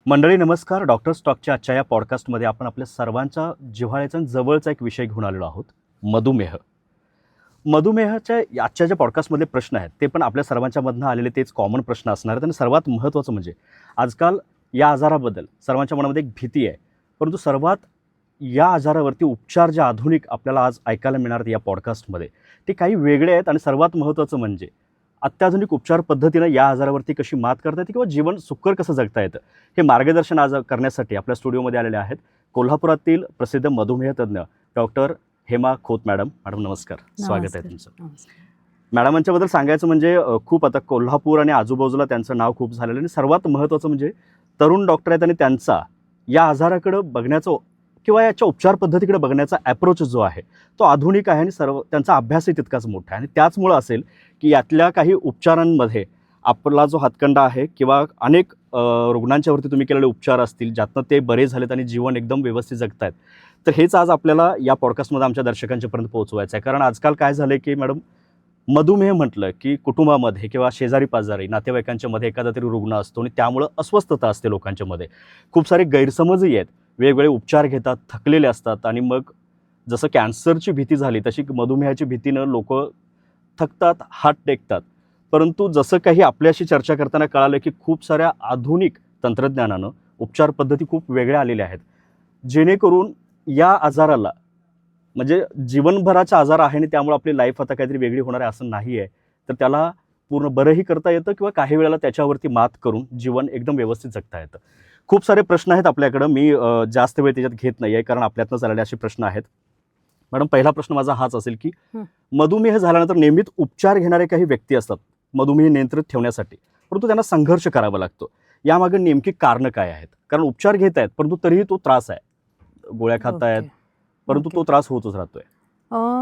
मंडळी नमस्कार. डॉक्टर स्टॉकच्या आजच्या या पॉडकास्टमध्ये आपण आपल्या सर्वांच्या जिव्हाळ्याचा आणि जवळचा एक विषय घेऊन आलेलो आहोत, मधुमेह. मधुमेहाच्या आजच्या ज्या पॉडकास्टमधले प्रश्न आहेत ते पण आपल्या सर्वांच्या मधनं आलेले तेच कॉमन प्रश्न असणार आहेत. आणि सर्वात महत्त्वाचं म्हणजे आजकाल या आजाराबद्दल सर्वांच्या मनामध्ये एक भीती आहे, परंतु सर्वात या आजारावरती उपचार जे आधुनिक आपल्याला आज ऐकायला मिळणार आहेत या पॉडकास्टमध्ये ते काही वेगळे आहेत. आणि सर्वात महत्त्वाचं म्हणजे अत्याधुनिक उपचार पद्धतीनं या आजारावरती कशी मात करता येते किंवा जीवन सुखकर कसं जगता येतं हे मार्गदर्शन आज करण्यासाठी आपल्या स्टुडिओमध्ये आलेले आहेत कोल्हापुरातील प्रसिद्ध मधुमेह तज्ज्ञ doctor Hema Khot madam. Madam नमस्कार, स्वागत आहे तुमचं. मॅडमांच्याबद्दल सांगायचं म्हणजे खूप आता कोल्हापूर आणि आजूबाजूला त्यांचं नाव खूप झालेलं आणि सर्वात महत्त्वाचं म्हणजे तरुण डॉक्टर आहेत आणि त्यांचा या आजाराकडं बघण्याचं किंवा याच्या उपचार पद्धतीकडे बघण्याचा ॲप्रोच जो आहे तो आधुनिक आहे आणि त्यांचा अभ्यासही तितकाच मोठा आहे. आणि त्याचमुळं असेल की यातल्या काही उपचारांमध्ये आपला जो हातखंडा आहे किंवा अनेक रुग्णांच्यावरती तुम्ही केलेले उपचार असतील ज्यातनं ते बरे झालेत आणि जीवन एकदम व्यवस्थित जगतायत, तर हेच आज आपल्याला या पॉडकास्टमध्ये आमच्या दर्शकांच्यापर्यंत पोहोचवायचं आहे. कारण आजकाल काय झालं आहे की मॅडम, मधुमेह म्हटलं की कुटुंबामध्ये किंवा शेजारी पाजारी नातेवाईकांच्या मध्ये एखादा तरी रुग्ण असतो आणि त्यामुळं अस्वस्थता असते लोकांच्या मध्ये. खूप सारे गैरसमजही आहेत, वेगवेगळे उपचार घेतात, थकलेले असतात आणि मग जसं कॅन्सरची भीती झाली तशी मधुमेहाची भीतीनं लोक थकतात, हात टेकतात. परंतु जसं काही आपल्याशी चर्चा करताना कळालं की खूप साऱ्या आधुनिक तंत्रज्ञानानं उपचार पद्धती खूप वेगळ्या आलेल्या आहेत, जेणेकरून या आजाराला म्हणजे जीवनभराचा आजार आहे आणि त्यामुळे आपली लाईफ आता काहीतरी वेगळी होणार आहे असं नाही आहे, तर त्याला पूर्ण बरंही करता येतं किंवा काही वेळेला त्याच्यावरती मात करून जीवन एकदम व्यवस्थित जगता येतं. खूप सारे प्रश्न आहेत आपल्याकडं. मी जास्त वेळ त्याच्यात घेत नाही आहे कारण आपल्यातनं चाललेले असे प्रश्न आहेत. मॅडम, पहिला प्रश्न माझा हाच असेल की मधुमेह झाल्यानंतर नेहमीच उपचार घेणारे काही व्यक्ती असतात मधुमेह नियंत्रित ठेवण्यासाठी, परंतु त्यांना संघर्ष करावा लागतो. यामागे नेमकी कारणं काय आहेत? कारण उपचार घेत आहेत परंतु तरीही तो त्रास आहे, गोळ्या खात आहेत परंतु तो त्रास होतच राहतोय.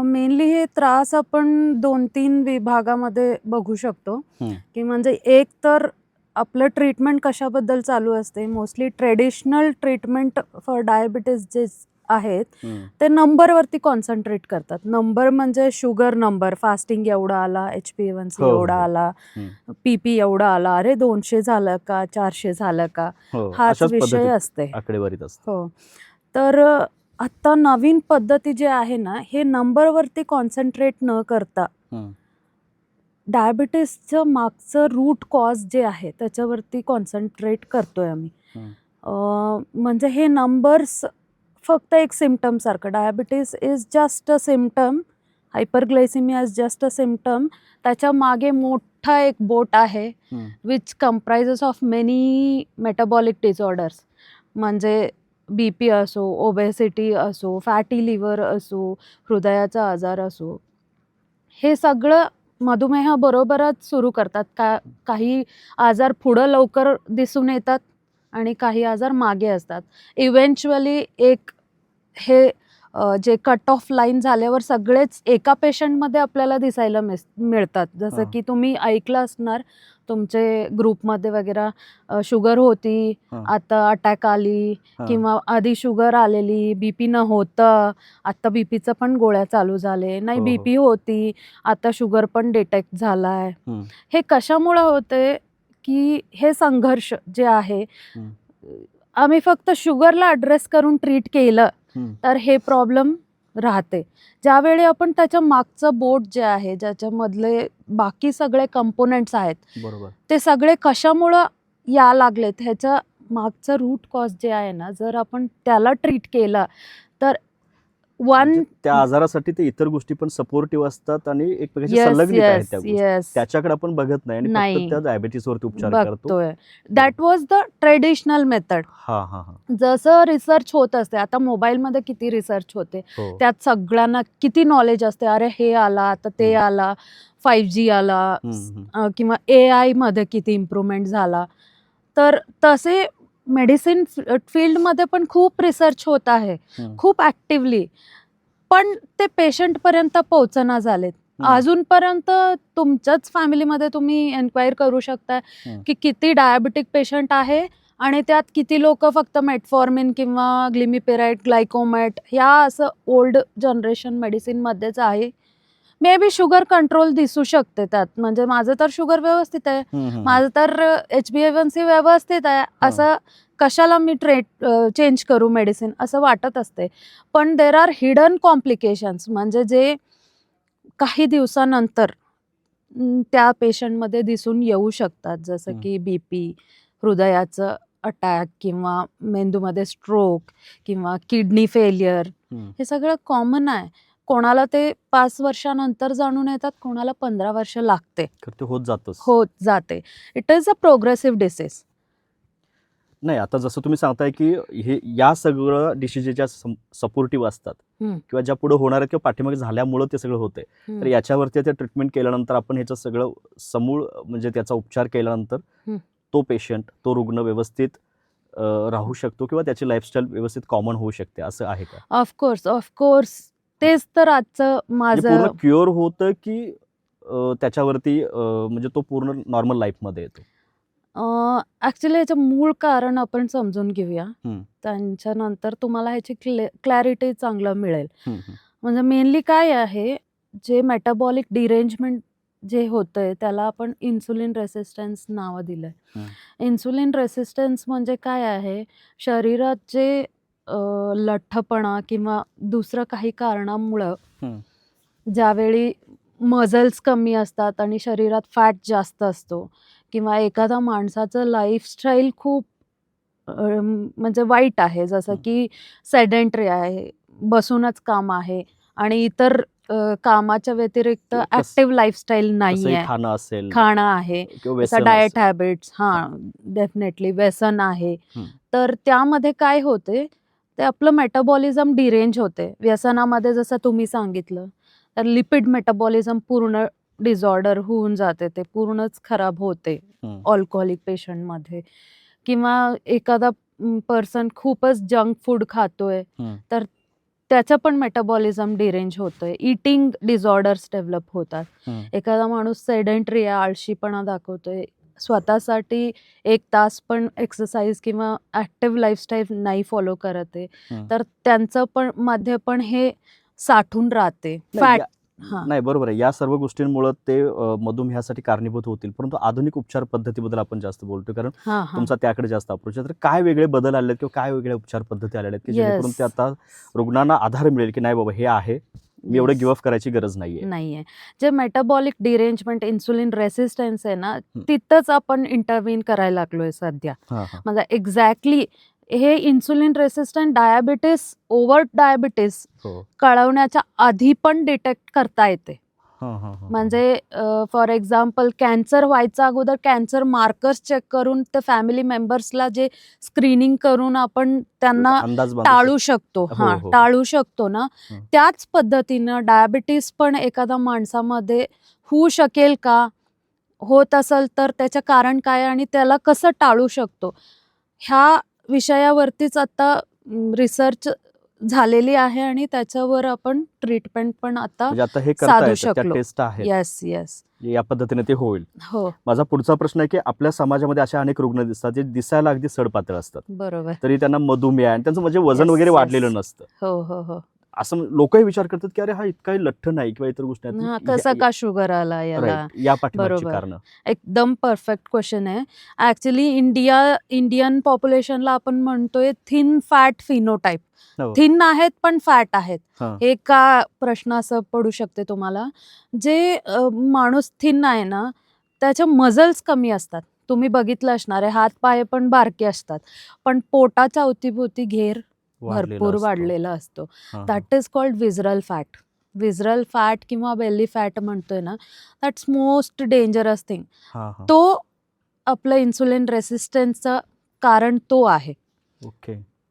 मेनली हे त्रास आपण 2-3 विभागामध्ये बघू शकतो. की म्हणजे एक तर आपलं ट्रीटमेंट कशाबद्दल चालू असते. Mostly traditional treatment for diabetes जे आहेत ते नंबरवरती कॉन्सन्ट्रेट करतात. नंबर म्हणजे शुगर नंबर, फास्टिंग एवढा आला, HbA1c एवढा आला, PP एवढा आला, अरे 200 झालं का, 400 झालं का, हाच विषय असते, आकडेवारीत असते. हो. तर आता नवीन पद्धती जे आहे ना, हे नंबरवरती कॉन्सन्ट्रेट न करता डायबिटीसचं मागचं रूट कॉज जे आहे त्याच्यावरती कॉन्सन्ट्रेट करतोय आम्ही. म्हणजे हे नंबर्स फक्त एक सिम्पटम सारखं, diabetes is just a symptom, hyperglycaemia is just a symptom. त्याच्या मागे मोठा एक बोट आहे which comprises of many metabolic disorders. म्हणजे BP असो, ओबेसिटी असो, फॅटी लिव्हर असो, हृदयाचा आजार असो, हे सगळं मधुमेहाबरोबरच सुरू करतात. काही आजार पुढं लवकर दिसून येतात आणि काही आजार मागे असतात. इव्हेंच्युअली एक हे जे कट ऑफ लाईन झाल्यावर सगळेच एका पेशंटमध्ये आपल्याला दिसायला मिळतात. जसं की तुम्ही ऐकलं असणार तुमचे ग्रुपमध्ये वगैरे, शुगर होती, आता अटॅक आली, किंवा आधी शुगर आलेली, BP न होतं, आता BPचं पण गोळ्या चालू झाले, नाही BP होती, आता शुगर पण डिटेक्ट झालाय. हे कशामुळे होते की हे संघर्ष जे आहे, आम्ही फक्त शुगरला ॲड्रेस करून ट्रीट केलं तर हे प्रॉब्लेम राहते. ज्यावेळी आपण त्याच्या मागचं बोट जे आहे, ज्याच्यामधले बाकी सगळे कंपोनेंट्स आहेत, बरोबर, ते सगळे कशामुळं या लागलेत ह्याच्या मागचं रूट कॉज जे आहे ना, जर आपण त्याला ट्रीट केलं तर त्या आजारासाठी ते इतर गोष्टी पण सपोर्टिव्ह असतात आणि एकमेकांशी संलग्नित आहेत त्या गोष्टी. त्याच्याकडे आपण बघत नाही आणि फक्त त्या डायबिटीसवरती उपचार करतो. That was the traditional method. जसं रिसर्च होत असते, आता मोबाईलमध्ये किती रिसर्च होते, त्यात सगळ्यांना किती नॉलेज असते, अरे हे आला, आता ते आला, 5G आला, किंवा AI मध्ये किती इम्प्रूव्हमेंट झाला. तर तसे मेडिसिन फील्डमध्ये पण खूप रिसर्च होत आहे, खूप ऍक्टिव्हली, पण ते पेशंटपर्यंत पोहोचना झालेत. अजूनपर्यंत तुमच्याच फॅमिलीमध्ये तुम्ही एन्क्वायर करू शकता की किती डायबिटिक पेशंट आहे आणि त्यात किती लोक फक्त मेटफॉर्मिन किंवा ग्लिमिपिराइड, ग्लायकोमॅट ह्या असं ओल्ड जनरेशन मेडिसिनमध्येच आहे. मे बी शुगर कंट्रोल दिसू शकते त्यात. म्हणजे माझं तर शुगर व्यवस्थित आहे, माझं तर HbA1c व्यवस्थित आहे, असं कशाला मी चेंज करू मेडिसिन असं वाटत असते. पण देर आर हिडन कॉम्प्लिकेशन्स, म्हणजे जे काही दिवसानंतर त्या पेशंटमध्ये दिसून येऊ शकतात, जसं की BP, हृदयाचं अटॅक किंवा मेंदूमध्ये स्ट्रोक किंवा किडनी फेलियर. हे सगळं कॉमन आहे. कोणाला ते 5 वर्षानंतर जाणून येतात, कोणाला 15 वर्ष लागते, ते होत जातच. होत जाते. It is a progressive disease. नाही, आता जसं तुम्ही सांगताय की हे या सगळं डिसिजेसच्या सपोर्टिव्ह असतात किंवा ज्या पुढे होणार आहेत किंवा पाठीमागे झाल्यामुळं ते सगळं होतंय, तर याच्यावरती ते ट्रीटमेंट केल्यानंतर आपण ह्याचं सगळं समूळ म्हणजे त्याचा उपचार केल्यानंतर तो पेशंट, तो रुग्ण व्यवस्थित राहू शकतो किंवा त्याची लाईफस्टाईल व्यवस्थित कॉमन होऊ शकते, असं आहे का? ऑफकोर्स तेच तर आजचं म्हणजे पूर्ण माझं. क्युअर होतं की त्याच्यावरती म्हणजे तो पूर्ण नॉर्मल लाईफमध्ये येतो? ॲक्च्युली याचं मूळ कारण आपण समजून घेऊया. हं. त्यांच्यानंतर तुम्हाला ह्याची क्लॅरिटी चांगलं मिळेल. म्हणजे मेनली काय आहे, जे मेटाबॉलिक डिरेंजमेंट जे होतंय त्याला आपण इन्सुलिन रेसिस्टन्स नावं दिलंय. इन्सुलिन रेसिस्टन्स म्हणजे काय आहे, शरीरात जे लठ्ठपणा किंवा दुसरं काही कारणामुळं ज्यावेळी मजल्स कमी असतात आणि शरीरात फॅट जास्त असतो किंवा एखाद्या माणसाचं लाईफस्टाईल खूप म्हणजे वाईट आहे, जसं की सेडेंटरी आहे, बसूनच काम आहे आणि इतर कामाच्या व्यतिरिक्त ॲक्टिव्ह लाईफस्टाईल नाही आहे, खाणं असेल, खाणं आहे, जसं डाएट हॅबिट्स, डेफिनेटली व्यसन आहे. तर त्यामध्ये काय होते, ते आपलं मेटाबॉलिझम डिरेंज होते. व्यसनामध्ये जसं तुम्ही सांगितलं, तर लिपिड मेटाबॉलिझम पूर्ण डिसऑर्डर होऊन जाते, ते पूर्णच खराब होते अल्कोहोलिक पेशंटमध्ये. किंवा एखादा पर्सन खूपच जंक फूड खातोय, तर त्याचं पण मेटाबॉलिझम डिरेंज होतोय. इटिंग डिसऑर्डर्स डेव्हलप होतात. एखादा माणूस सेडेंटरी आहे, आळशीपणा दाखवतोय, स्वतःसाठी 1 तास पण एक्सरसाइज किंवा ॲक्टिव्ह लाईफस्टाईल नाही फॉलो करत आहे, तर त्यांचं पण मध्ये पण हे साठून राहते फॅट. नाही, बरोबर आहे. या सर्व गोष्टींमुळे ते मधुमेहासाठी कारणीभूत होतील. परंतु आधुनिक उपचार पद्धतीबद्दल आपण जास्त बोलतोय, कारण तुमचा त्याकडे जास्त अप्रोच आहे. तर काय वेगळे बदल आले किंवा काय वेगळ्या उपचार पद्धती आलेल्या आहेत की जेणेकरून ते आता रुग्णांना आधार मिळेल की नाही बाबा हे आहे, मी एवढं गिव्ह अप करायची गरज नाहीये. जे मेटाबॉलिक डिरेंजमेंट, इन्सुलिन रेसिस्टन्स आहे ना, तिथंच आपण इंटरव्हीन करायला लागलोय सध्या. म्हणजे एक्झॅक्टली हे insulin resistant diabetes, over diabetes कळवण्याच्या आधी पण डिटेक्ट करता येते. म्हणजे फॉर एक्झाम्पल कॅन्सर व्हायच्या अगोदर कॅन्सर मार्कर्स चेक करून ते फॅमिली मेंबर्सला जे स्क्रीनिंग करून आपण त्यांना टाळू शकतो. टाळू शकतो ना, त्याच पद्धतीनं डायबिटीस पण एखाद्या माणसामध्ये होऊ शकेल का, होत असेल तर त्याचं कारण काय आणि त्याला कसं टाळू शकतो, ह्या विषयावरतीच आता रिसर्च झालेली आहे आणि त्याच्यावर आपण ट्रीटमेंट पण आता साधू शकलो. येस, या पद्धतीने ते होईल. माझा पुढचा प्रश्न आहे की आपल्या समाजामध्ये अशा अनेक रुग्ण दिसतात जे दिसायला अगदी सडपातळ असतात, बरोबर, तरी त्यांना मधुमेह आणि त्यांचं म्हणजे वजन वगैरे वाढलेलं नसतं. हो. असं लोकही विचार करतात की अरे हा इतका लठ्ठ नाही किंवा इतर गोष्टी आहेत, कसा का शुगर आला याला. या पाठीमागची कारणं. एकदम परफेक्ट क्वेश्चन आहे. ऍक्च्युली इंडियन पॉप्युलेशनला आपण म्हणतोय थिन फॅट फिनोटाईप. थिन आहेत पण फॅट आहेत. हे का प्रश्न असं पडू शकते तुम्हाला. जे माणूस थिन आहे ना, त्याच्या मजल्स कमी असतात. तुम्ही बघितलं असणार आहे, हात पाय पण बारके असतात, पण पोटाच्या अवतीभोवती घेर भरपूर वाढलेला असतो. That is called visceral fat. Visceral fat किंवा बेली फॅट म्हणतोय ना, दॅट्स मोस्ट डेंजरस थिंग. तो आपलं इन्सुलिन रेसिस्टन्सचं कारण तो आहे.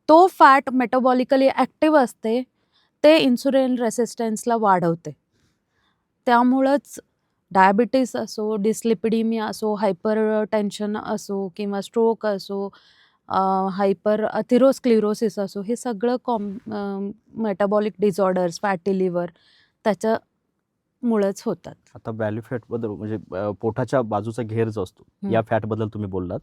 तो फॅट मेटाबॉलिकली ॲक्टिव्ह असते, ते इन्सुलिन रेसिस्टन्सला वाढवते. त्यामुळंच डायबिटीस असो, डिस्लिपिडिमिया असो, हायपर टेन्शन असो किंवा स्ट्रोक असो, हायपर अथिरोस्क्लेरोसिस असो, हे सगळं मेटाबॉलिक डिसऑर्डर्स, फॅटी लिव्हर त्याच्यामुळेच होतात. आता बॅली फॅटबद्दल म्हणजे पोटाच्या बाजूचा घेर जो असतो, या फॅटबद्दल तुम्ही बोललात.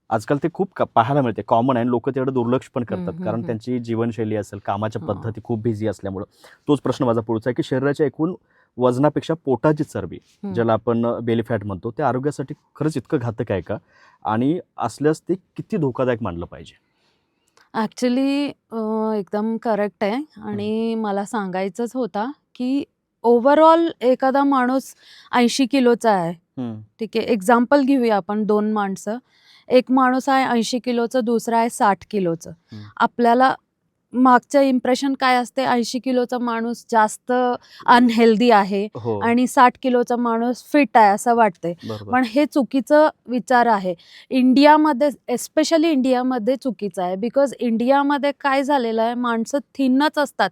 आजकाल ते खूप पाहायला मिळते, कॉमन आहे, लोक तेवढं दुर्लक्ष पण करतात, कारण त्यांची जीवनशैली असेल, कामाच्या पद्धती खूप बिझी असल्यामुळं. तोच प्रश्न माझा पुढचा आहे की शरीराच्या एकूण वजनापेक्षा पोटाची चरबी हं. ज्याला आपण बेली फॅट म्हणतो ते आरोग्यासाठी खरंच इतकं घातक आहे का? आणि असल्यास ते किती धोकादायक मानलं पाहिजे? ॲक्च्युली एकदम करेक्ट आहे आणि मला सांगायचंच होता, की ओव्हरऑल एखादा माणूस 80 किलोचा आहे. ठीक आहे. एक्झाम्पल घेऊया आपण 2 माणसं. एक माणूस आहे 80 किलोचं, दुसरा आहे 60 किलोचं. आपल्याला मागचं इम्प्रेशन काय असते, 80 किलोचा माणूस जास्त अनहेल्दी आहे हो, आणि 60 किलोचा माणूस फिट आहे असं वाटते. बरोबर. पण हे चुकीचं विचार आहे. इंडियामध्ये एस्पेशली इंडियामध्ये चुकीचं आहे. बिकॉज इंडियामध्ये काय झालेलं आहे, माणसं थिनच असतात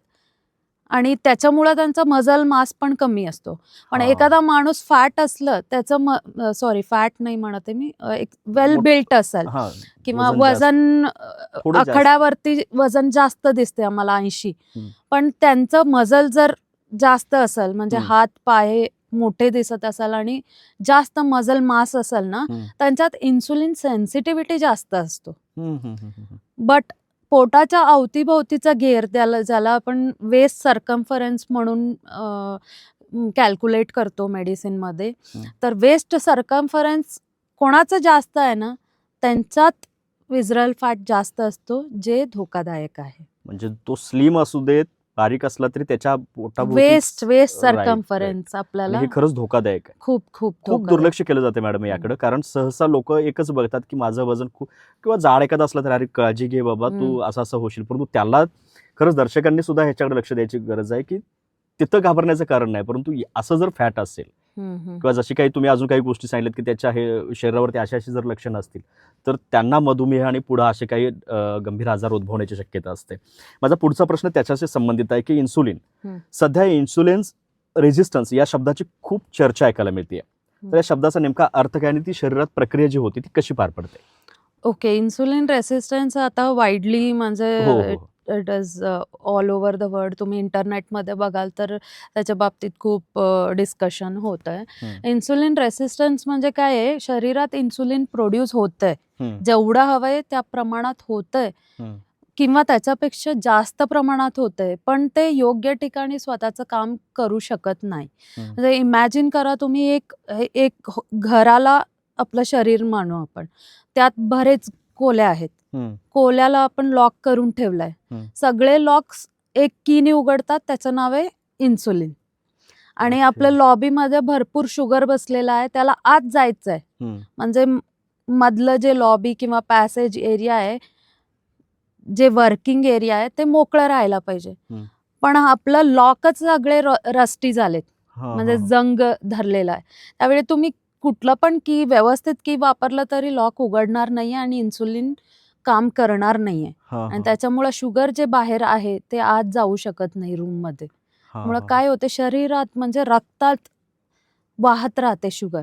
आणि त्यांचा मसल मास पण कमी असतो. पण हां. एखादा माणूस फॅट असलं, त्याचं सॉरी फॅट नाही म्हणत आहे मी, एक वेल मोठ- बिल्ट असेल हां, किंवा जास्त. वजन थोडं जास्त. आखाड्यावरती वजन जास्त दिसते आम्हाला 80. हं. पण त्यांचं मजल जर जास्त असेल म्हणजे हं. हात पाय मोठे दिसत असेल आणि जास्त मजल मास असेल ना, हं. त्यांच्यात इन्सुलिन सेन्सिटिव्हिटी जास्त असतो. हं, हं, हं, हं. बट पोटाच्या अवतीभोवतीचा घेर ज्याला आपण वेस्ट सर्कम्फरन्स म्हणून कॅल्क्युलेट करतो मेडिसिनमध्ये. हं. तर वेस्ट सर्कम्फरन्स कोणाचं जास्त आहे ना, त्यांच्यात विजरल फॅट जास्त असतो, जे धोकादायक आहे. म्हणजे तो स्लिम असू देत, बारीक असला तरी त्याच्या पोटाभोवती वेस्ट right, सर्कम्फरन्स आपल्याला हे खरंच धोकादायक आहे. खूप खूप खूप धोकादायक. दुर्लक्ष केलं जाते मॅडम याकडे, कारण सहसा लोक एकच बघतात की माझं वजन खूप किंवा जाड एखादा असला तर अरे काळजी घे बाबा, तू असं असं होशील. परंतु त्याला खरंच दर्शकांनी सुद्धा ह्याच्याकडे लक्ष द्यायची गरज आहे की तिथं घाबरण्याचं कारण नाही, परंतु असं जर फॅट असेल किंवा जशी काही तुम्ही अजून काही गोष्टी सांगितल्यात की त्याच्या हे शरीरावरती अशी अशी जर लक्षणं असतील तर त्यांना मधुमेह आणि पुढे असे काही गंभीर आजार उद्भवण्याची शक्यता असते. माझा पुढचा प्रश्न त्याच्याशी संबंधित आहे की इन्सुलिन. सध्या इन्सुलिन रेझिस्टन्स या शब्दाची खूप चर्चा ऐकायला मिळते. तर या शब्दाचा नेमका अर्थ काय आणि ती शरीरात प्रक्रिया जी होती ती कशी पार पडते? ओके. इन्सुलिन रेसिस्टन्स आता वाईडली म्हणजे हो, हो. It is all over the world. तुम्ही इंटरनेटमध्ये बघाल तर त्याच्या बाबतीत खूप डिस्कशन होत आहे. इन्सुलिन रेसिस्टन्स म्हणजे काय आहे, शरीरात इन्सुलिन प्रोड्यूस होतंय, जेवढं हवंय त्या प्रमाणात होतंय किंवा त्याच्यापेक्षा जास्त प्रमाणात होतंय, पण ते योग्य ठिकाणी स्वतःचं काम करू शकत नाही. म्हणजे इमॅजिन करा तुम्ही एक घराला आपलं शरीर मानू आपण. त्यात बरेच कोल्या आहेत. कोल्याला आपण लॉक करून ठेवलाय. सगळे लॉक्स एक कीने उघडतात, त्याचं नाव आहे इन्सुलिन. आणि आपल्या लॉबीमध्ये भरपूर शुगर बसलेला आहे, त्याला आत जायचंय. म्हणजे मधलं जे लॉबी किंवा पॅसेज एरिया आहे, जे वर्किंग एरिया आहे, ते मोकळं राहायला पाहिजे. पण आपलं लॉकच सगळे रस्टी झालेत, म्हणजे जंग धरलेला आहे. त्यावेळी तुम्ही कुठलं पण की व्यवस्थित की वापरलं तरी लॉक उघडणार नाहीये आणि इन्सुलिन काम करणार नाहीये. आणि त्याच्यामुळे शुगर जे बाहेर आहे ते आत जाऊ शकत नाही रूममध्ये. त्यामुळे काय होते, शरीरात म्हणजे रक्तात वाहत राहते शुगर.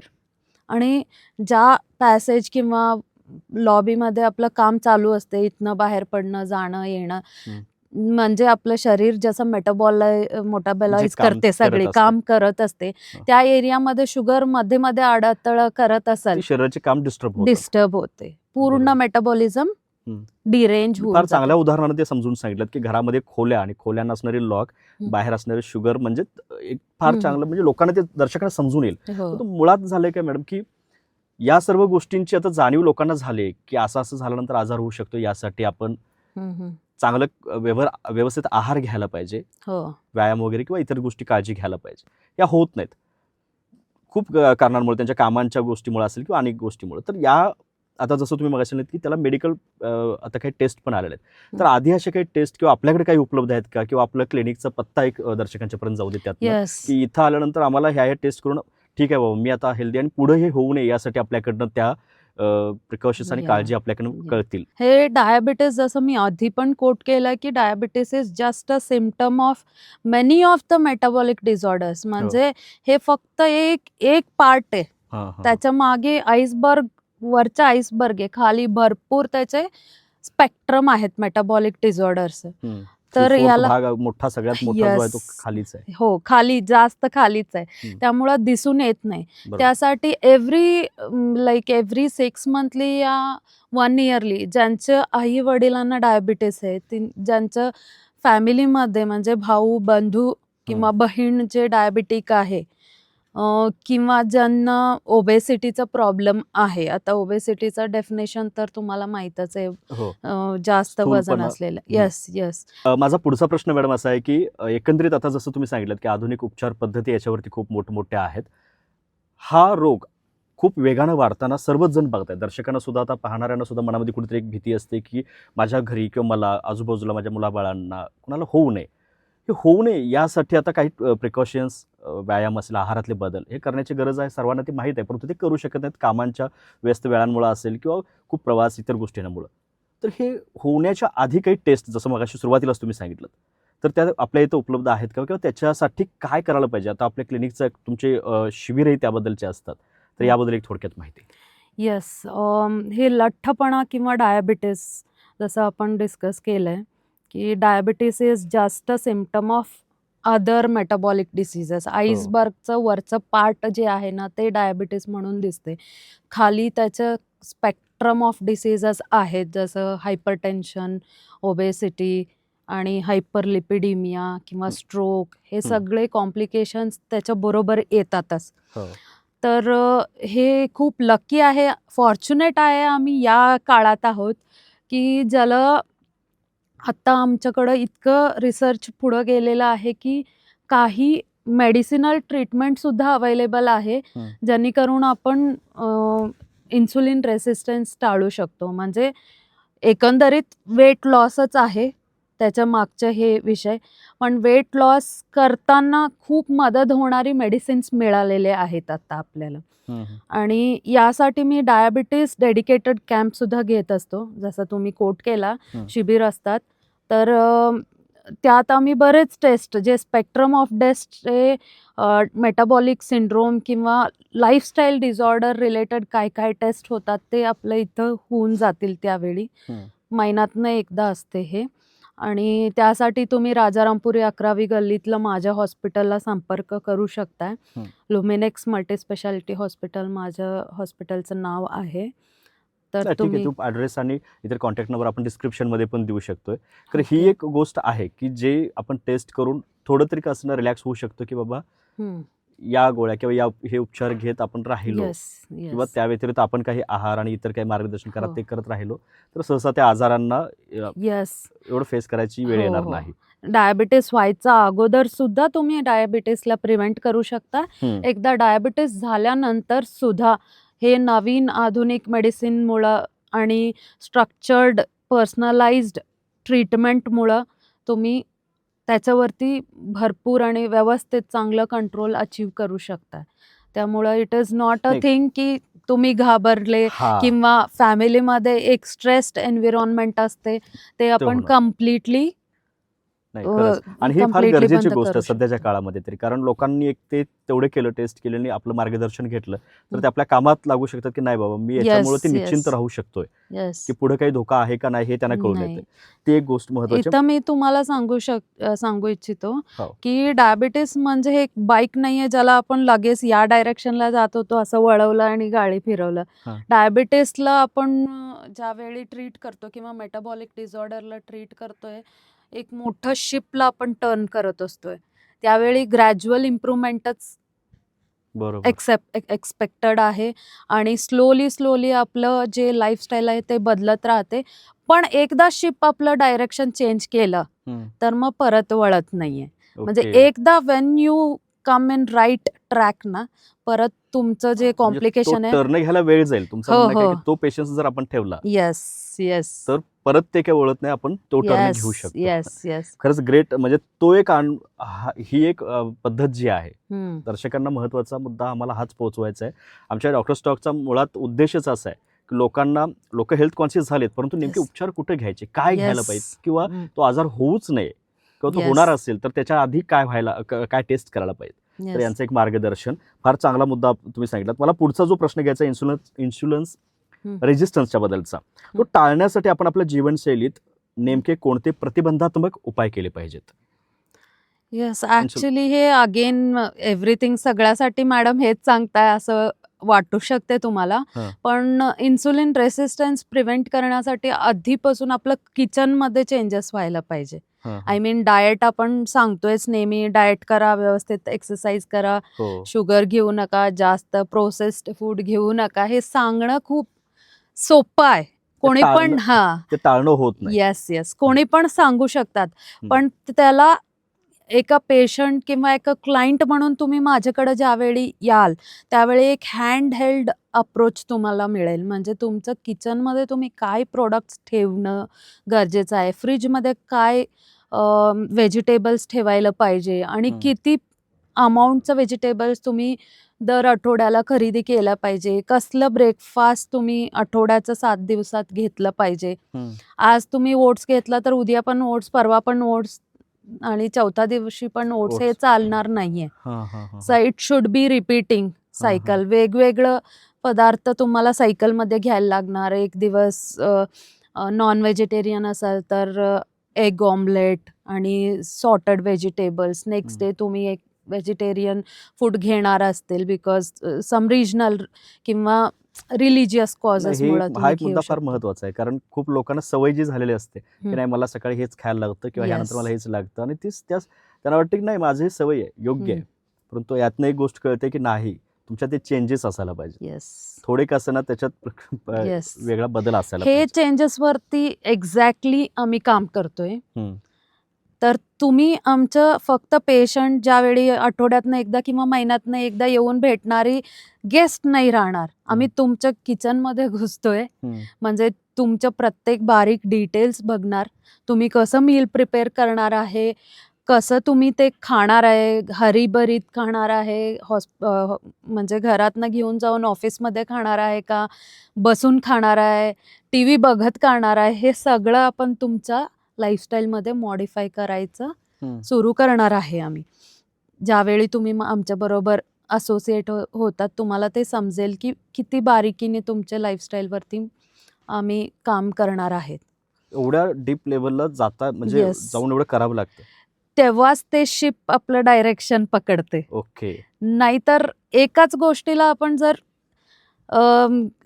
आणि ज्या पॅसेज किंवा लॉबीमध्ये आपलं काम चालू असते, इथनं बाहेर पडणं, जाणं येणं, म्हणजे आपलं शरीर जसं मेटाबॉलाइज करते, सगळे काम करत असते, त्या एरियामध्ये शुगर मध्ये मध्ये अडथळा करत असेल, शरीराचे काम डिस्टर्ब होते, पूर्ण मेटाबॉलिझम डिरेंज होऊन फार चांगल्या उदाहरणाने ते समजून सांगितलं की घरामध्ये खोल्या आणि खोल्या नसणारे लॉक, बाहेर असणारे शुगर, म्हणजे एक फार चांगलं, म्हणजे लोकांना ते दर्शकांना समजून येईल. तो मुळात झालंय काय मॅडम की या सर्व गोष्टींची आता जाणीव लोकांना झाली की असं असं झाल्यानंतर आजार होऊ शकतो, यासाठी आपण चांगलं व्यवस्थित आहार घ्यायला पाहिजे, व्यायाम वगैरे किंवा इतर गोष्टी काळजी घ्यायला पाहिजे. या होत नाहीत खूप कारणांमुळे, त्यांच्या कामांच्या गोष्टीमुळे असेल किंवा अनेक गोष्टीमुळे. तर या आता जसं तुम्ही मगाशी सांगितलं की त्याला मेडिकल आता काही टेस्ट पण आलेले आहेत, तर आधी असे काही टेस्ट किंवा आपल्याकडे काही उपलब्ध आहेत का, किंवा आपल्या क्लिनिकचा पत्ता एक दर्शकांच्या पर्यंत जाऊ दे त्यात की इथं आल्यानंतर आम्हाला ह्या टेस्ट करून ठीक आहे बाबा मी आता हेल्दी, आणि पुढे हे होऊ नये यासाठी आपल्याकडनं त्या प्रिकॉशन्स आणि काळजी आपल्याकडनं कळतील. हे डायबिटीस जसं मी आधी पण कोट केलं की diabetes is just a symptom of many of the metabolic disorders. म्हणजे हे फक्त एक पार्ट आहे, त्याच्या मागे आईसबर्ग, वरचा आईसबर्ग आहे, खाली भरपूर त्याचे स्पेक्ट्रम आहेत मेटाबॉलिक डिसऑर्डर्स. तर याला मोठा सगळ्यात मोठा जो आहे तो खालीच आहे. हो, खाली, जास्त खालीच आहे, त्यामुळं दिसून येत नाही. त्यासाठी एव्हरी 6 मंथली या 1 इयरली ज्यांच्या आई वडिलांना डायबिटीस आहे, ज्यांचं फॅमिलीमध्ये म्हणजे भाऊ बंधू किंवा बहीण जे डायबिटिक आहे, किंवा ज्यांना ओबेसिटीचा प्रॉब्लेम आहे. आता ओबेसिटीचं डेफिनेशन तर तुम्हाला माहीतच आहे, हो. जास्त वजन स्थूलपणा. असलेलं. हं. Yes, yes. माझा पुढचा प्रश्न मॅडम असा आहे, की एकंदरीत आता जसं तुम्ही सांगितलंत, की आधुनिक उपचार पद्धती याच्यावरती खूप मोठमोठ्या आहेत. हा रोग खूप वेगानं वाढताना सर्वच जण बघतायत. दर्शकांना सुद्धा, आता पाहणाऱ्यांना सुद्धा मनामध्ये कुठेतरी एक भीती असते, की माझ्या घरी किंवा मला आजूबाजूला माझ्या मुलाबाळांना कुणाला होऊ नये. हे होऊ नये यासाठी आता काही प्रिकॉशन्स, व्यायाम असेल, आहारातले बदल हे करण्याची गरज आहे. सर्वांना ते माहीत आहे, परंतु ते करू शकत नाहीत कामांच्या व्यस्त वेळांमुळे असेल किंवा खूप प्रवास, इतर गोष्टींमुळं. तर हे होण्याच्या आधी काही टेस्ट, जसं मगाशी सुरुवातीलाच तुम्ही सांगितलं, तर त्या आपल्या इथं उपलब्ध आहेत का? किंवा त्याच्यासाठी काय करायला पाहिजे? आता आपल्या क्लिनिकचं तुमचे शिबिरही त्याबद्दलचे असतात. तर याबद्दल एक थोडक्यात माहिती. येस. हे लठ्ठपणा किंवा डायबिटीस, जसं आपण डिस्कस केलंय, की diabetes is just a symptom of other metabolic diseases. आईसबर्गचं वरचं पार्ट जे आहे ना, ते डायबिटीस म्हणून दिसते. खाली त्याचं स्पेक्ट्रम ऑफ डिसीजेस आहेत, जसं हायपरटेन्शन, ओबेसिटी आणि हायपरलिपिडिमिया किंवा स्ट्रोक, हे सगळे कॉम्प्लिकेशन्स त्याच्याबरोबर येतातच. हो. तर हे खूप लकी आहे, फॉर्च्युनेट आहे आम्ही या काळात आहोत, की ज्याला आत्ता आमच्याकडं इतकं रिसर्च पुढं गेलेलं आहे, की काही मेडिसिनल ट्रीटमेंटसुद्धा अवेलेबल आहे, जेणेकरून आपण इन्सुलिन रेसिस्टन्स टाळू शकतो. म्हणजे एकंदरीत वेट लॉसच आहे त्याच्या मागचे हे विषय. पण वेट लॉस करताना खूप मदत होणारी मेडिसिन्स मिळालेले आहेत आता आपल्याला. आणि यासाठी मी डायबिटीस डेडिकेटेड कॅम्पसुद्धा घेत असतो. जसं तुम्ही कोट केला, शिबिर असतात. तर त्यात आम्ही बरेच टेस्ट, जे स्पेक्ट्रम ऑफ टेस्टचे, मेटाबॉलिक सिंड्रोम किंवा लाईफस्टाईल डिसऑर्डर रिलेटेड काय काय टेस्ट होतात ते आपल्या इथं होऊन जातील त्यावेळी. महिन्यातनं एकदा असते हे. आणि त्यासाठी तुम्ही राजारामपुरी 11वी गल्लीतलं माझ्या हॉस्पिटलला संपर्क करू शकताय. लुमिनेक्स मल्टीस्पेशालिटी हॉस्पिटल माझ्या हॉस्पिटलचं नाव आहे. तर ठीक आहे, तुम्ही तू ॲड्रेस आणि इतर कॉन्टॅक्ट नंबर आपण डिस्क्रिप्शनमध्ये पण देऊ शकतोय. तर ही एक गोष्ट आहे, की जे आपण टेस्ट करून थोडं तरी का असं रिलॅक्स होऊ शकतो, की बाबा या गोळ्या किंवा हे उपचार घेत आपण राहिलो, येस, किंवा येस, त्या व्यतिरिक्त आपण काही आहार आणि इतर काही मार्गदर्शन करा हो. ते करत राहिलो, तर सहसा त्या आजारांना येस. एवढं फेस करायची वेळ हो, येणार हो. नाही. डायबिटीस व्हायचा अगोदर सुद्धा तुम्ही डायबिटीसला प्रिव्हेंट करू शकता. एकदा डायबिटीस झाल्यानंतर सुद्धा हे नवीन आधुनिक मेडिसिनमुळं आणि स्ट्रक्चर्ड पर्सनलाइज्ड ट्रीटमेंटमुळं तुम्ही त्याच्यावरती भरपूर आणि व्यवस्थित चांगलं कंट्रोल अचीव्ह करू शकता. त्यामुळं इट इज नॉट अ नाही. थिंग की तुम्ही घाबरले हां, किंवा फॅमिलीमध्ये एक स्ट्रेस्ड एन्व्हायरमेंट असते, ते आपण होणार. कम्प्लिटली नाही, खरंच. आणि ही फार कम्प्लिटली गरजेची बंद गोष्ट करू आहे सध्याच्या शकतो. काळामध्ये तरी. कारण लोकांनी एक ते तेवढे केलं, टेस्ट केले आणि आपलं मार्गदर्शन घेतलं, तर ते आपल्या कामात लागू शकतात, की नाही बाबा मी याच्यामुळे ते येस, निश्चिंत येस, राहू शकतोय, येस. की पुढे काही धोका आहे का नाही हे त्यांना कळून येते. नाही. ती एक गोष्ट महत्त्वाची. इथं मी तुम्हाला सांगू इच्छितो, हो. की डायबिटीस म्हणजे हे एक बाईक नाहीये ज्याला आपण लगेच या डायरेक्शनला जात होतो असं वळवलं आणि गाडी फिरवलं. हां. डायबिटीसला आपण ज्यावेळी ट्रीट करतो किंवा मेटाबॉलिक डिसऑर्डरला ट्रीट करतोय, एक मोठं शिपला आपण टर्न करत असतोय. त्यावेळी ग्रॅज्युअल इम्प्रूव्हमेंटच बरोबर. एक्सपेक्टेड आहे आणि स्लोली आपलं जे लाईफस्टाईल आहे ते बदलत राहते. पण एकदा शिप आपलं डायरेक्शन चेंज केलं, तर मग परत वळत नाहीये. म्हणजे ओके. एकदा when you come in right track ना, परत तुमचं जे म्हणजे तो कॉम्प्लिकेशन आहे. टर्न घ्यायला वेळ जाईल. तुमचं हो, म्हणणं काय, हो. की तो पेशन्स जर आपण ठेवला, येस, येस. तर परत ते काही वळत नाही, आपण तो टर्न येस, घेऊ शकतो. Yes, yes. खरंच ग्रेट. म्हणजे तो एक ही एक पद्धत जी आहे, हम्म. दर्शकांना महत्त्वाचा मुद्दा आम्हाला हाच पोहोचवायचा आहे. आमच्या डॉक्टर स्टॉकचा मुळात उद्देशच असा आहे, की लोक हेल्थ कॉन्शियस झालेत, परंतु नेमके Yes. उपचार कुठे घ्यायचे, काय घ्यायला Yes. पाहिजे, किंवा हम्म. तो आजार होऊच नये, किंवा तो Yes. होणार असेल तर त्याच्या आधी काय काय टेस्ट करायला पाहिजे. तर Yes. यांचं एक मार्गदर्शन, फार चांगला मुद्दा तुम्ही सांगितलात. मला पुढचा जो प्रश्न घ्यायचा इन्शुलन्स रेजिस्टन्सच्या बद्दलचा, तो टाळण्यासाठी आपण आपल्या जीवनशैलीत नेमके कोणते प्रतिबंधात्मक उपाय केले पाहिजेत? येस, ॲक्च्युली हे अगेन एव्हरीथिंग सगळ्यासाठी मॅडम हेच सांगताय असं वाटू शकते तुम्हाला. हां. पण इन्सुलिन रेसिस्टन्स प्रिव्हेंट करण्यासाठी आधीपासून आपलं किचनमध्ये चेंजेस व्हायला पाहिजे. आय मीन डाएट आपण सांगतोयच नेहमी, डाएट करा, व्यवस्थित एक्सरसाइज करा, हो शुगर घेऊ नका, जास्त प्रोसेस्ड फूड घेऊ नका, हे सांगणं खूप सोपं आहे. कोणी पण ते टाळणं होत नाही. येस कोणी पण सांगू शकतात, हम्म. पण त्याला एका पेशंट किंवा एका क्लायंट म्हणून तुम्ही माझ्याकडे ज्यावेळी याल त्यावेळी एक हँड हेल्ड अप्रोच तुम्हाला मिळेल. म्हणजे तुमचं किचनमध्ये तुम्ही काय प्रोडक्ट्स ठेवणं गरजेचं आहे, फ्रीजमध्ये काय व्हेजिटेबल्स ठेवायला पाहिजे आणि किती अमाऊंटचं व्हेजिटेबल्स तुम्ही दर आठवड्याला खरेदी केलं पाहिजे, कसलं ब्रेकफास्ट तुम्ही आठवड्याचं 7 दिवसात घेतलं पाहिजे. आज तुम्ही ओट्स घेतला तर उद्या पण ओट्स, परवा पण ओट्स आणि चौथ्या दिवशी पण ओट्स, हे चालणार नाहीये. So it should be repeating cycle. वेगवेगळं पदार्थ तुम्हाला सायकलमध्ये घ्यायला लागणार. एक दिवस नॉन व्हेजिटेरियन असाल तर एग ऑमलेट आणि सॉर्टेड व्हेजिटेबल्स, नेक्स्ट डे तुम्ही एक व्हेजिटेरियन फूड घेणार असतील बिकॉज सम रिजनल किंवा रिलिजियस कॉजेसमुळे हा एक मुद्दा फार महत्वाचा आहे, कारण खूप लोकांना सवय जी झालेली असते की नाही मला सकाळी हेच खायला लागतं किंवा यानंतर मला हेच लागतं, आणि त्यांना वाटतं की नाही माझी ही सवय आहे, योग्य आहे. परंतु यातनं एक गोष्ट कळते की नाही, तुमच्या ते चेंजेस असायला पाहिजे. थोडे का असं ना त्याच्यात वेगळा बदल असायला हे चेंजेस वरती एक्झॅक्टली आम्ही काम करतोय. तर तुम्ही आमचं फक्त पेशंट ज्यावेळी आठवड्यातनं एकदा किंवा महिन्यातनं एकदा येऊन भेटणारी गेस्ट नाही राहणार. आम्ही तुमच्या किचनमध्ये घुसतोय, म्हणजे तुमच्या प्रत्येक बारीक डिटेल्स बघणार. तुम्ही कसं मील प्रिपेअर करणार आहे, कसं तुम्ही ते खाणार आहे, हरीबरीत खाणार आहे, म्हणजे घरातनं घेऊन जाऊन ऑफिसमध्ये खाणार आहे का, बसून खाणार आहे, TV बघत खाणार आहे, हे सगळं आपण तुमच्या लाईफस्टाईलमध्ये मॉडिफाय करायचं सुरू करणार आहे आम्ही. ज्यावेळी तुम्ही आमच्याबरोबर असोसिएट होतात तुम्हाला ते समजेल की किती बारीकीने तुमच्या लाईफस्टाईलवरती आम्ही काम करणार आहेत. एवढ्या डीप लेवलला जाता म्हणजे जाऊन एवढं करावं लागतं, तेव्हाच ते शिप आपलं डायरेक्शन पकडते. ओके. नाहीतर एकाच गोष्टीला आपण जर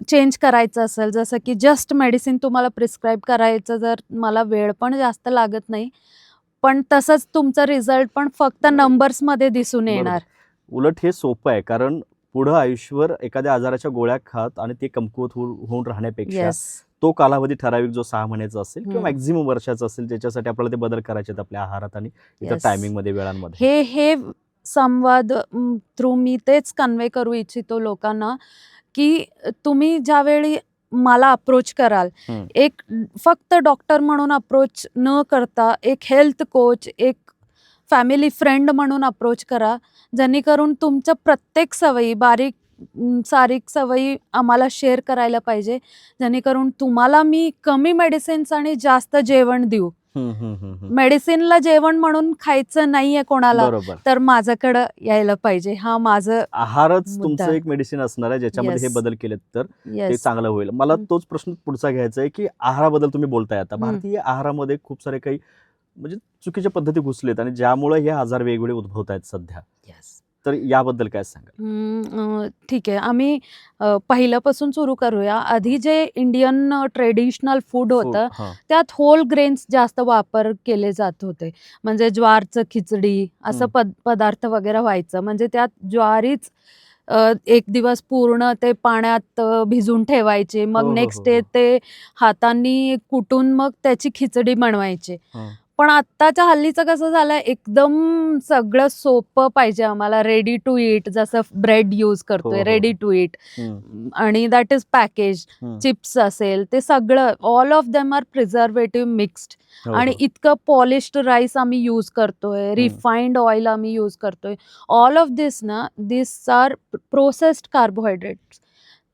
चेंज करायचं असेल, जसं की जस्ट मेडिसिन तुम्हाला प्रिस्क्राईब करायचं, जर मला वेळ पण जास्त लागत नाही, पण तसंच तुमचा रिझल्ट पण फक्त नंबर्समध्ये दिसून येणार. उलट हे सोपं आहे, कारण पुढं आयुष्यभर एखाद्या आजाराच्या गोळ्या खात आणि ते कमकुवत होऊन राहण्यापेक्षा तो कालावधी ठराविक जो 6 महिन्याचा असेल किंवा मॅक्झिमम वर्षाचा असेल, ज्याच्यासाठी आपल्याला ते बदल करायचे आहेत आपल्या आहारात आणि इतर टायमिंग मध्ये, वेळांमध्ये. हे संवाद थ्रू मी तेच कन्वे करू इच्छितो लोकांना की तुम्ही ज्यावेळी मला अप्रोच कराल, एक फक्त डॉक्टर म्हणून अप्रोच न करता एक हेल्थ कोच, एक फॅमिली फ्रेंड म्हणून अप्रोच करा, जेणेकरून तुमच्या प्रत्येक सवयी, बारीक सारीक सवयी आम्हाला शेअर करायला पाहिजे, जेणेकरून तुम्हाला मी कमी मेडिसिन्स आणि जास्त जेवण देऊ. मेडिसिनला जेवण म्हणून खायचं नाहीये कोणाला, तर माझ्याकडे यायला पाहिजे. हा माझं आहारच तुमचं एक मेडिसिन असणार आहे, ज्याच्यामध्ये हे बदल केलेत तर ते चांगलं होईल. मला तोच प्रश्न पुढचा घ्यायचा आहे की आहाराबद्दल तुम्ही बोलताय, आता भारतीय आहारामध्ये खूप सारे काही म्हणजे चुकीच्या पद्धती घुसलेत आणि ज्यामुळे हे आजार वेगवेगळे उद्भवत आहेत सध्या. तर याबद्दल काय सांगा? ठीक आहे, आम्ही पहिल्यापासून सुरू करूया. आधी जे इंडियन ट्रेडिशनल फूड होतं त्यात होल ग्रेन्स जास्त वापर केले जात होते. म्हणजे ज्वारचं खिचडी असं पदार्थ वगैरे व्हायचं. म्हणजे त्यात ज्वारीच एक दिवस पूर्ण ते पाण्यात भिजून ठेवायचे, मग नेक्स्ट डे ते हातांनी कुटून मग त्याची खिचडी बनवायचे. पण आत्ताच्या हल्लीचं कसं झालंय, एकदम सगळं सोपं पाहिजे आम्हाला, रेडी टू ईट. जसं ब्रेड यूज करतोय, रेडी टू ईट, आणि दॅट इज पॅकेज. चिप्स असेल ते सगळं, all of them are preservative mixed. आणि इतकं पॉलिश्ड राईस आम्ही यूज करतोय, रिफाइंड ऑइल आम्ही यूज करतोय. All of this are processed carbohydrates.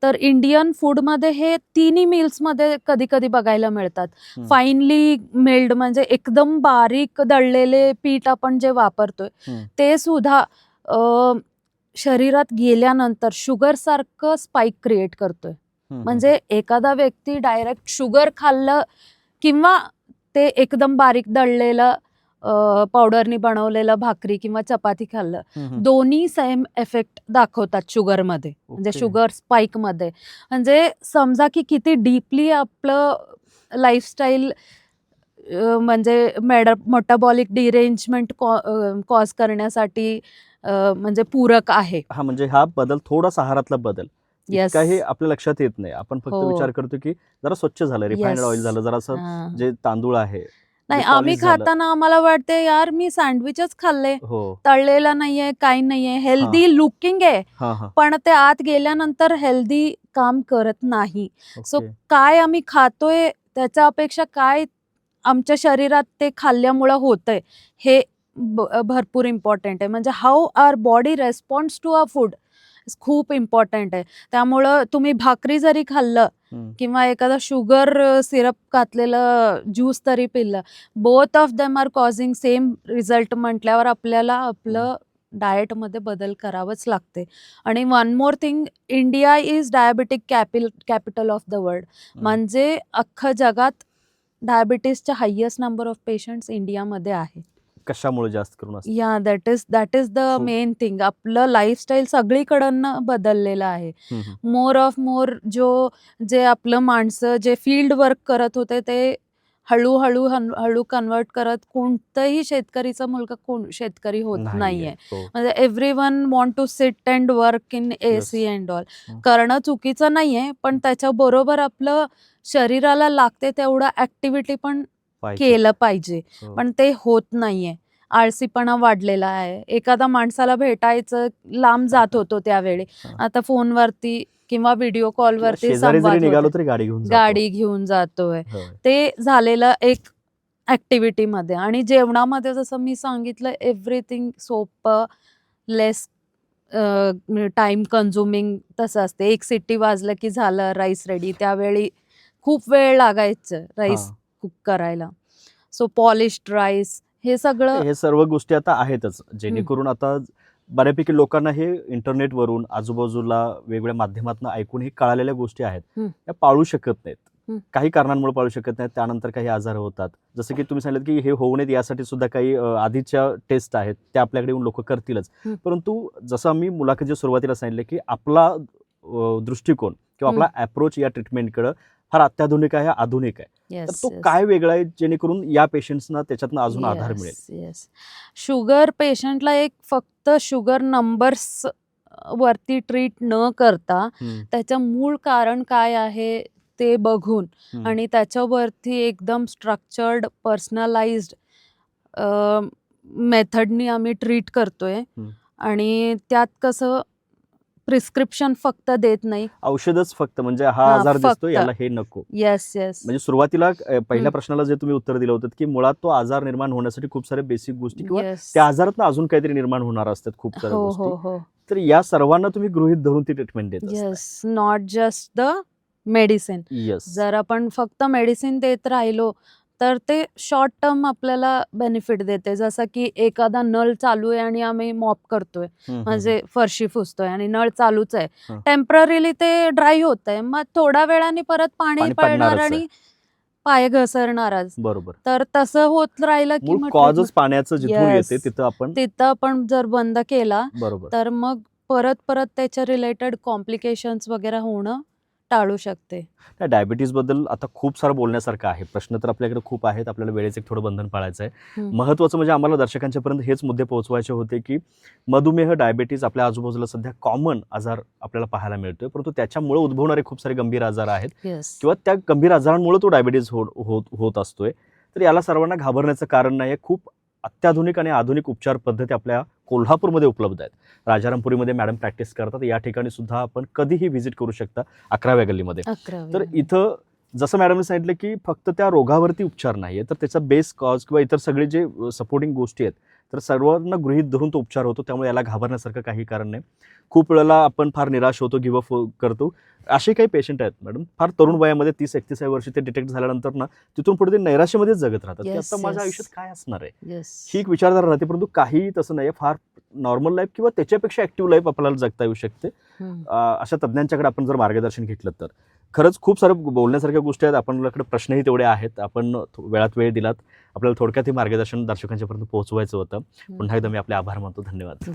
तर इंडियन फूडमध्ये हे तिन्ही मील्समध्ये कधी कधी बघायला मिळतात. फाईनली मिल्ड म्हणजे एकदम बारीक दळलेले पीठ आपण जे वापरतोय ते सुद्धा शरीरात गेल्यानंतर शुगर सारखं स्पाइक क्रिएट करतोय. म्हणजे एखादा व्यक्ती डायरेक्ट शुगर खाल्लं किंवा ते एकदम बारीक दळलेलं पावडरनी बनवलेलं भाकरी किंवा चपाती खाल्लं, दोन्ही सेम इफेक्ट दाखवतात शुगरमध्ये, म्हणजे शुगर स्पाइक मध्ये. म्हणजे समजा की किती डीपली आपलं लाईफस्टाईल म्हणजे मेटाबॉलिक डिरेंजमेंट कॉज करण्यासाठी म्हणजे पूरक आहे. हा, म्हणजे हा बदल थोडासा आहारातला बदल Yes. काही आपल्या लक्षात येत नाही. आपण फक्त हो. विचार करतो की जरा स्वच्छ झालं, रिफाइंड Yes. ऑइल झालं, जरासं हां. जे तांदूळ आहे नाही, जे आम्ही polish झालं. खाताना आम्हाला वाटते यार मी सँडविचच खाल्ले, हो. तळलेलं नाहीये, काही नाहीये, हां. हेल्दी लुकिंग आहे, हां, हां. पण ते आत गेल्यानंतर हेल्दी काम करत नाही. So okay. काय आम्ही खातोय त्याच्या अपेक्षा काय आमच्या शरीरात ते खाल्ल्यामुळं होतंय हे भरपूर इम्पॉर्टंट आहे. म्हणजे how our body responds to a food खूप इम्पॉर्टंट आहे. त्यामुळं तुम्ही भाकरी जरी खाल्लं हं. किंवा एखादा शुगर सिरप घातलेलं ज्यूस तरी पिलं, both of them are causing same result म्हटल्यावर आपल्याला आपलं डाएटमध्ये बदल करावंच लागते. आणि one more thing, India is diabetic capital of the world. म्हणजे अख्खं जगात डायबिटीसच्या हायेस्ट नंबर ऑफ पेशंट्स इंडियामध्ये आहे. कशामुळे जास्त करून असतं? या that is the Food. Main thing. आपलं लाईफस्टाईल सगळीकडनं बदललेलं आहे. हं, हं. मोर जे आपलं माणसं जे फील्ड वर्क करत होते ते हळू कन्वर्ट करत कोणतंही शेतकरीचा मुलगा कोण शेतकरी होत नाहीये. हो. म्हणजे everyone want to sit and work in AC Yes. And all. हं. करणं चुकीचं नाहीये, पण त्याच्याबरोबर आपलं शरीराला लागते तेवढं ऍक्टिव्हिटी पण पाहिजे. केलं पाहिजे. हो. पण ते होत नाहीये. आळसीपणा वाढलेला आहे. एखादा माणसाला भेटायचं लांब जात होतो त्यावेळी. हां. आता फोनवरती किंवा व्हिडिओ किंवा कॉलवरती शेजारी जरी संवाद निघालो होतोय. तरी गाडी घेऊन जातो. गाडी घेऊन जातोय. होय. ते झालेलं एक ॲक्टिव्हिटीमध्ये. आणि जेवणामध्ये जसं मी सांगितलं एव्हरीथिंग सोपं, लेस टाईम कन्झ्युमिंग तसं असते. एक सिट्टी वाजलं की झालं राईस रेडी. त्यावेळी खूप वेळ लागायचं राईस हां. कुक करायला. सो पॉलिश्ड राईस हे सगळं हे सर्व गोष्टी आता आहेतच. जेणेकरून आता बऱ्यापैकी लोकांना हे इंटरनेटवरून आजूबाजूला वेगवेगळ्या माध्यमातून ऐकून हे कळालेल्या गोष्टी आहेत. त्या पाळू शकत नाहीत. काही कारणांमुळे पाळू शकत नाहीत. त्यानंतर काही आजार होतात. जसं की तुम्ही सांगितलं की हे होऊ नयेत यासाठी सुद्धा काही आधीच्या टेस्ट आहेत त्या आपल्याकडे येऊन लोक करतीलच. परंतु जसं आम्ही मुलाखतीच्या सुरुवातीला सांगितलं की आपला दृष्टिकोन किंवा आपला अप्रोच या ट्रीटमेंटकडे फार अत्याधुनिक आहे, आधुनिक आहे. तर तो काय वेगळा आहे जेणेकरून या पेशंट्सना त्याच्यातनं अजून आधार मिळेल? येस. शुगर पेशंटला एक फक्त शुगर नंबर्स वरती ट्रीट न करता त्याचं मूळ कारण काय आहे ते बघून आणि त्याच्यावरती एकदम स्ट्रक्चर्ड पर्सनलाइज्ड मेथडनी आम्ही ट्रीट करतोय. आणि त्यात कसं प्रिस्क्रिप्शन फक्त देत नाही, औषधच फक्त, म्हणजे हा हां, आजार दिसतो फक्त. याला हे नको. येस. म्हणजे सुरुवातीला पहिल्या प्रश्नाला जे तुम्ही उत्तर दिलं होतं की मुळात तो आजार निर्माण होण्यासाठी खूप सारे बेसिक गोष्टी किंवा येस. त्या आजारातनं अजून काहीतरी निर्माण होणार असतात खूप साऱ्या हो गोष्टी. हो. तर या सर्वांना तुम्ही गृहीत धरून ती ट्रीटमेंट देत असता. Yes. Not just the medicine. Yes. जर आपण फक्त मेडिसिन देत राहिलो तर ते शॉर्ट टर्म आपल्याला बेनिफिट देते. जसं की एखादा नळ चालू आहे आणि आम्ही मॉप करतोय, म्हणजे फरशी पुसतोय आणि नळ चालूच आहे. टेम्पररीली ते ड्राय होत आहे, मग थोड्या वेळाने परत पाणी पाणी पडणार पडणारच आहे. आणि पाय घसरणारच. बरोबर. तर तसं होत राहिलं की मूळ मग कॉजच पाण्याचं जिथून Yes. येते तिथं आपण जर बंद केला बरोबर. तर मग परत त्याच्या रिलेटेड कॉम्प्लिकेशन्स वगैरे होणं टाळू शकते. त्या डायबिटीज बद्दल आता खूप सारं बोलण्यासारखं आहे. प्रश्न तर आपल्याकडे खूप आहेत. आपल्याला वेळेचं एक थोडं बंधन पाळायचं आहे. महत्त्वाचं म्हणजे आम्हाला दर्शकांच्या पर्यंत हेच मुद्दे पोहोचवायचे होते की मधुमेह, डायबिटीज आपल्या आजूबाजूला सध्या कॉमन आजार आपल्याला पाहायला मिळतोय, परंतु त्याच्यामुळे उद्भवणारे खूप सारे गंभीर आजार आहेत किंवा त्या गंभीर आजारांमुळे तो डायबिटीज होत असतोय. तर याला सर्वांना घाबरण्याचं कारण नाही. खूप अत्याधुनिक आणि आधुनिक उपचार पद्धती आपल्या कोल्हापूरमध्ये उपलब्ध आहेत. राजारामपुरीमध्ये मॅडम प्रॅक्टिस करतात. या ठिकाणी सुद्धा आपण कधीही व्हिजिट करू शकता 11व्या गल्लीमध्ये. तर इथं जसं मॅडमने सांगितलं की फक्त त्या रोगावरती उपचार नाहीये, तर त्याचा बेस कॉज किंवा इतर सगळे जे सपोर्टिंग गोष्टी आहेत तर सर्वांना गृहीत धरून तो उपचार होतो. त्यामुळे याला घाबरण्यासारखं काही कारण नाही. खूप वेळेला आपण फार निराश होतो, गिव्ह अप करतो. असे काही पेशंट आहेत मॅडम, फार तरुण वयामध्ये 30-31 वर्षी ते डिटेक्ट झाल्यानंतर ना तिथून पुढे ते नैराश्यामध्येच जगत राहतात की आता माझ्या आयुष्यात काय असणार आहे, ही एक विचारधारा राहते. परंतु काही तसं नाही, फार नॉर्मल लाईफ किंवा त्याच्यापेक्षा ऍक्टिव्ह लाईफ आपल्याला जगता येऊ शकते अशा तज्ञांच्याकडे आपण जर मार्गदर्शन घेतलं तर. खरंच खूप सारं बोलण्यासारख्या गोष्टी आहेत. आपल्याकडे प्रश्नही तेवढे आहेत. आपण वेळात वेळ दिलात. आपल्याला थोडक्यात हे मार्गदर्शन दर्शकांच्या पर्यंत पोहोचवायचं होतं. पुन्हा एकदा मी आपले आभार मानतो. धन्यवाद.